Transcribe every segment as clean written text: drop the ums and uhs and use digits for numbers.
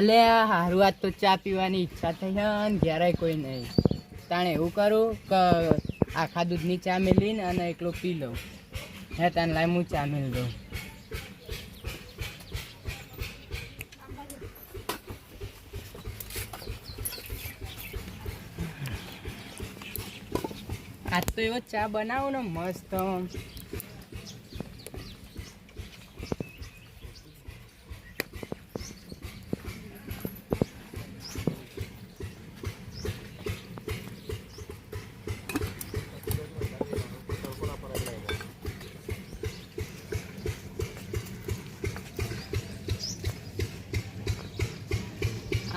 અલે હારું આજ તો ચા પીવાની ઈચ્છા થઈ છે ને ઘેરાય કોઈ નહીં. તાણે એવું કરું કે આખા દૂધની ચા મેલીને અને એકલો પી લઉં. હે તાને લાય હું ચા મેળ દઉં. આજ તો એવો ચા બનાવો ને મસ્ત.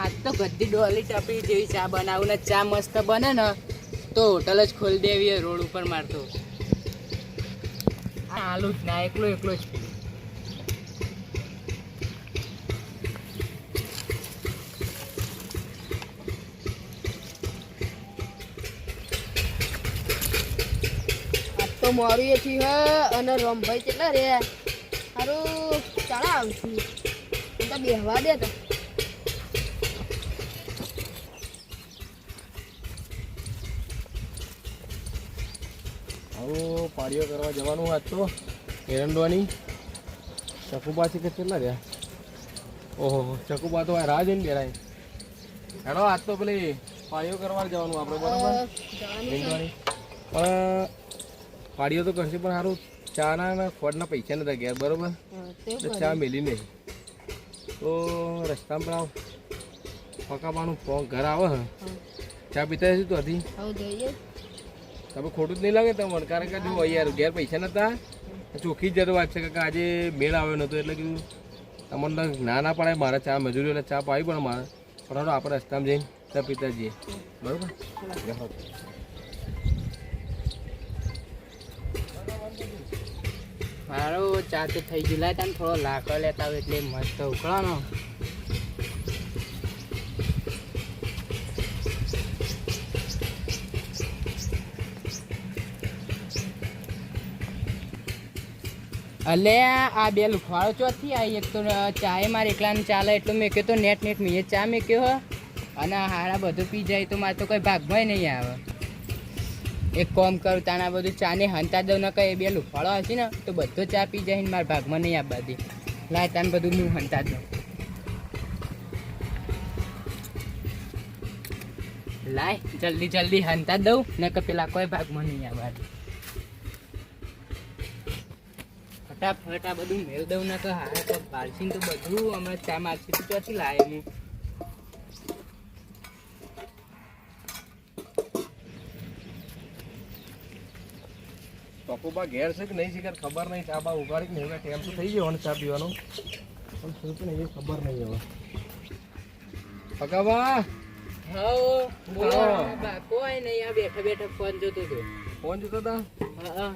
આજ તો ગદ્દી ડોલી ટપી જેવી ચા બનાવું ને ચા મસ્ત બને ને તો હોટલ જ ખોલી દેવી રોડ ઉપર મારતો. આલુ જ ના એકલો એકલો જ પી. આજ તો મોરું એથી હે અને રમભાઈ કેટલા રે સારું ચાલા આવશું તો બેહવા દે તો. આવું પાડીઓ કરવા જવાનું આજ તો એરંડવાની. ચકુબાથી કે કેટલા રહ્યા? ઓહો ચકુબા તો રાહ જોઈને બેરાય. હેડો આજ તો પેલી પાડીઓ કરવા જવાનું આપણે બરાબર એરંડવાની. પણ પાડીઓ તો કરશે પણ સારું ચાના ખોટના પૈસા નતા ગયા બરાબર તો ચા મેલી નહીં તો રસ્તામાં પેલા પકાવાનું ઘર આવે હે ચા પીતા હશે તો હતી તમે ખોટું જ નહીં લાગે તમને કારણ કે જો યાર ઘેર પૈસા નતા ચોખ્ખી જ વાત છે કે આજે મેળ આવ્યો નહોતો એટલે કીધું તમને ના પાડે મારે ચા મજૂરી એટલે ચા પાવી પણ મારે પણ આપણે રસ્તામાં જઈને ચા પીતા જઈએ બરાબર. મારો ચા તો થઈ ગયું. લાય તને થોડો લાકડો લેતા હોય એટલે મસ્ત ઉકળાનો. અલે આ બે લુખવાળો ચોથી આવી. એક તો ચાય મારે એકલાને ચાલે એટલો મેક્યો તો નેટ મેં ચા મેક્યો હો અને હારા બધું પી જાય તો મારે તો કોઈ ભાગમાં નહીં આવે. એક કોમ કરું તાના બધું ચા ને હંતા દઉં ને કઈ બે લુખવાળો હશે ને તો બધો ચા પી જાય ને મારા ભાગમાં નહીં આવવા દે. લાય તાને બધું હું હંતા દઉં. લાય જલ્દી જલ્દી હંતા દઉં ને કે પેલા કોઈ ભાગમાં નહીં આવવા દે. ફટાફટ આ બધું મેળ દઉં ને કે હારે તો પારસીને તો બધું હમણાં ચા મારસી તો ચોથી લાવે હું. ચકુબા ઘેર છે કે નહીં છે કે ખબર નહીં. ચા બા ઉગાડી કે નહીં ટાઈમ તો થઈ ગયો ને ચા પીવાનો પણ શું તો નહીં ખબર નહીં હવે. પકાબા કોઈ નહીં આ બેઠા બેઠા ફોન જોતો હતો. ફોન જોતા હતા હા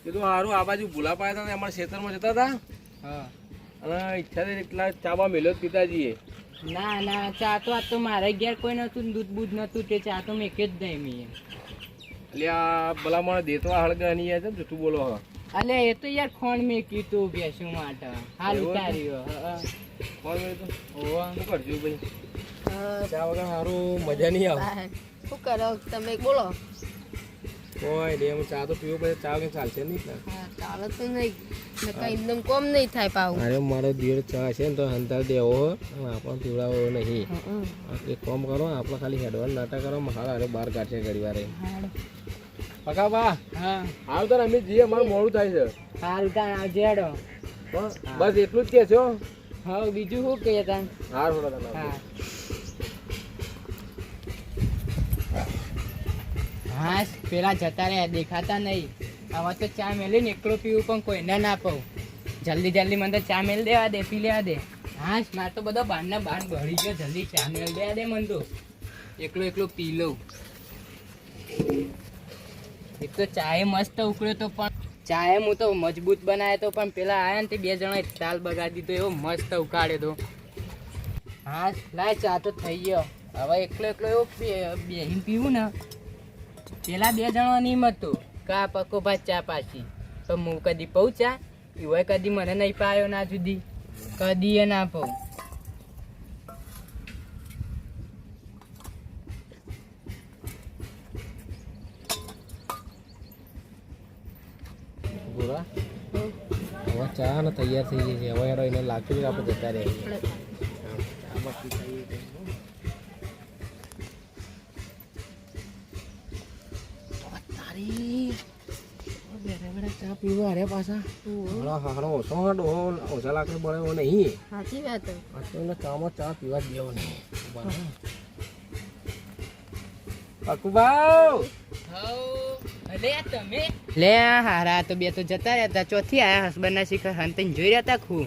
કીધું સારું આ બાજુ ભૂલા પાયા હતા અમારા ખેતરમાં જતા હતા હા અને ઈચ્છા થઈ એટલા ચાબા મેલ્યો પિતાજીએ. ના ના ચા તો આ તો મારા ઘેર કોઈ નતું દૂધ બૂધ નતું તે ચા તો મેં જ દઈ મેં. એટલે આ ભલા મને દેતવા હળગા નહીં છે જૂઠું બોલો હા. અલે એ તો યાર ખોણ મેં કીધું બેસું માટે હાલ ઉતાર્યો. કોણ મેં તો ઓવા શું કરજો ભાઈ ચા વગર સારું મજા નહીં આવે. શું કરો તમે બોલો. કોઈ નહીં એમ ચા તો પીવો પછી ચા વગર ચાલશે નહીં. ચાલો તો નહીં કઈ એકદમ કોમ નહીં થાય પાવું. અરે મારો દિયર ચા છે ને તો હંતાર દેવો આપણને પીવડાવો નહીં. એક કામ કરો આપણે ખાલી હેડવાનું નાટક કરો હાલ અરે બહાર કાઢશે ઘડી વારે. પકા બા હા હાલ તો અમે જઈએ મારું મોડું થાય છે. હાલ તાણ આવજે હેડો. બસ એટલું જ કે છો. હા બીજું શું કહીએ તાણ. હાર થોડા તમે હા હા પેલા જતા રહ્યા દેખાતા નહીં. આવા તો ચા મેલી ને એકલો પીવું પણ કોઈને ના પાઉં. જલ્દી જલ્દી મને તો ચા મેલ દેવા દે પી લેવા દે. હા મારે તો બધો બારના બાર ભળી ગયો. જલ્દી ચા મેલ દેવા દે મને તો એકલો એકલો પી લઉં. એક તો ચાય મસ્ત ઉકળ્યો તો પણ ચાય હું તો મજબૂત બનાવ્યો તો પણ પેલા આયા ને તે બે જણા તાલ બગાડી દીધો એવો મસ્ત ઉકાળ્યો તો. હા લાય ચા તો થઈ ગયો. હવે એકલો એકલો એવો બેહીને પીવું ને પેલા બે જણા નહીં હતું કા પકો ભાત ચા પાછી તો હું કદી પઉં ચા એવો કદી મને નહીં પાયો ના જુદી કદી એ ના પઉં. બોલા હવે ચા ને તૈયાર થઈ ગઈ છે હવે યાર એને લાગતું કે આપણે જતા રહીએ આમાં પીતાઈએ તારી બેઠા બેઠા ચા પીવા અરે પાછા હાડો ઓછો હાડો ઓછા લાગે બળે નહીં સાચી વાત આ તો એને ચામાં ચા પીવા જ દેવો નહીં પકુબાઉ લે હારા તો બે તો જતા રહ્યા હતા ચોથી આયા હસબન્ડ ના શિખર હંતઈને જોઈ રહ્યા હતા ખું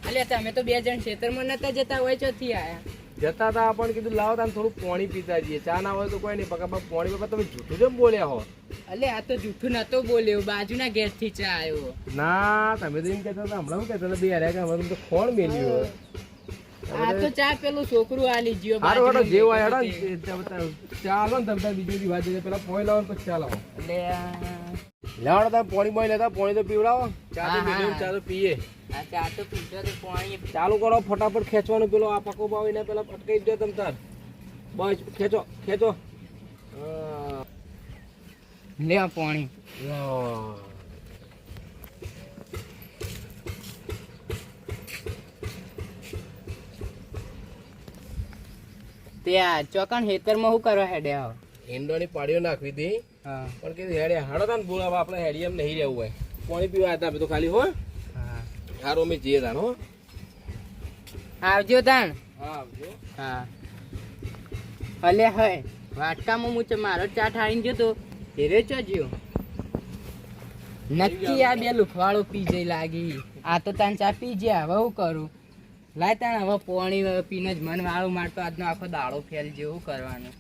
અલ્યા તમે તો બે જણ ખેતરમાં નતા જતા હોય ચોથી આયા જતા હતા પણ કીધું લાવો તમે થોડું પાણી પીતા જઈએ ચા ના હોય તો કોઈ નહીં પકા પાણી પીવા તમે જૂઠું જેમ બોલ્યા હો અલે આ તો જૂઠું નતો બોલ્યો બાજુના ગેસ થી ચા આવ્યો ના તમે તો એમ કહેતા હતા હમણાં શું કહેતા હતા બે હર્યા કે હમણાં તમે તો ખોણ મેલ્યું આ તો ચા પેલું છોકરું આલી ગયો હારો હારો જેવો હેડો ચાલો ને તમે બીજી બધી વાત પેલા પોણી લાવો પછી ચા લાવો એટલે લેવાડો તમે પોણી બોઈ લેતા પોણી તો પીવડાવો ચા તો પીધું ચા તો પીએ આ ચા તો પીધો તો પાણી ચાલુ કરો ફટાફટ ખેંચવાનું પેલો આ પકો બાવીને પેલા પટકાઈ દો તમે તાર બસ ખેંચો ખેંચો લે પાણી ત્યાં ચોકણ હેતરમાં શું કરવા હેડે આવો ઈંડોની પાડીઓ નાખવી હતી હા પણ કીધું હેડે હાડો તા ને બોલાવા આપણે હેડી એમ નહીં રહેવું હોય પાણી પીવા હતા અમે તો ખાલી હો હા હારો અમે જઈએ તાન હો આવજો તાણ હા આવજો હા અલે હય વાટકામાં હું મારો ચા ઠારીને જતો હેરે ચોજ્યો નક્કી આ બે લુખવાળો પી જઈ લાગી આ તો તાન ચા પી ગયા હવે હું કરું લાય તાણ હવે પોણી પીને જ મન વાળું મારતો આજનો આખો દાડો ફેલ જેવું કરવાનું